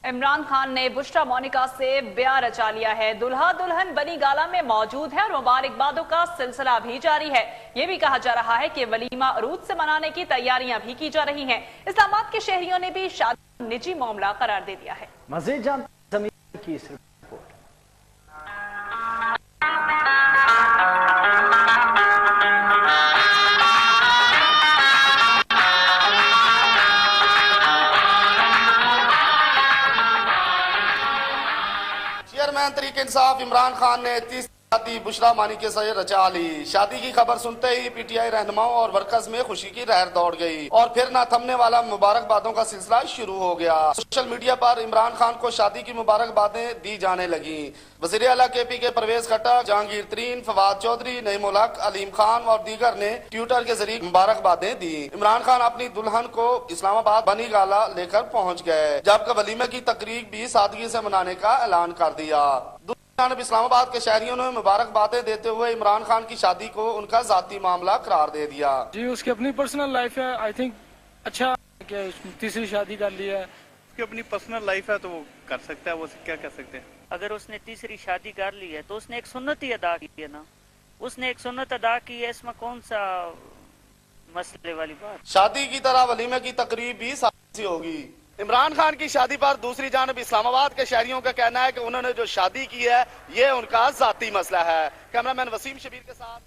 عمران خان نے بشرا مونیکا سے بیاہ رچا لیا ہے۔ دلہا دلہن بنی گالا میں موجود ہے اور مبارکبادوں کا سلسلہ بھی جاری ہے۔ یہ بھی کہا جا رہا ہے کہ ولیمہ عروج سے منانے کی تیاریاں بھی کی جا رہی ہیں۔ اسلام آباد کے شہریوں نے بھی شادی نجی معاملہ قرار دے دیا ہے۔ مزید جانتے زمین کی اس رپورٹ۔ چیئرمین تحریک انصاف عمران خان نے تیسری شادی بشرا مونیکا سے رچا لی۔ شادی کی خبر سنتے ہی پی ٹی آئی رہنماؤں اور ورکرز میں خوشی کی لہر دوڑ گئی اور پھر نہ تھمنے والا مبارکبادوں کا سلسلہ شروع ہو گیا۔ سوشل میڈیا پر عمران خان کو شادی کی مبارکبادیں دی جانے لگیں۔ وزیر اعلیٰ کے پی کے پرویز خٹک، جہانگیر ترین، فواد چودھری، نعیم الحق، علیم خان اور دیگر نے ٹویٹر کے ذریعے مبارکبادیں دی۔ عمران خان اپنی دلہن کو اسلام آباد بنی گالا لے کر پہنچ گئے، جبکہ ولیمے کی تقریب بھی سادگی سے منانے کا اعلان کر دیا۔ جانب اسلام آباد کے شہریوں نے مبارکبادیں دیتے ہوئے عمران خان کی شادی کو ان کا ذاتی معاملہ قرار دے دیا۔ جی اس کی اپنی پرسنل لائف ہے، آئی تھنک اچھا کہ تیسری شادی کر لی ہے۔ اس کی اپنی پرسنل لائف ہے تو وہ کر سکتا ہے، وہ کیا کر سکتے ہیں۔ اگر اس نے تیسری شادی کر لی ہے تو اس نے ایک سنت ہی ادا کی ہے نا، اس نے ایک سنت ادا کی ہے، اس میں کون سا مسئلے والی بات۔ شادی کی طرح ولیمے کی تقریب بھی سادگی سے ہوگی۔ عمران خان کی شادی پر دوسری جانب اسلام آباد کے شہریوں کا کہنا ہے کہ انہوں نے جو شادی کی ہے یہ ان کا ذاتی مسئلہ ہے۔ کیمرہ مین وسیم شبیر کے ساتھ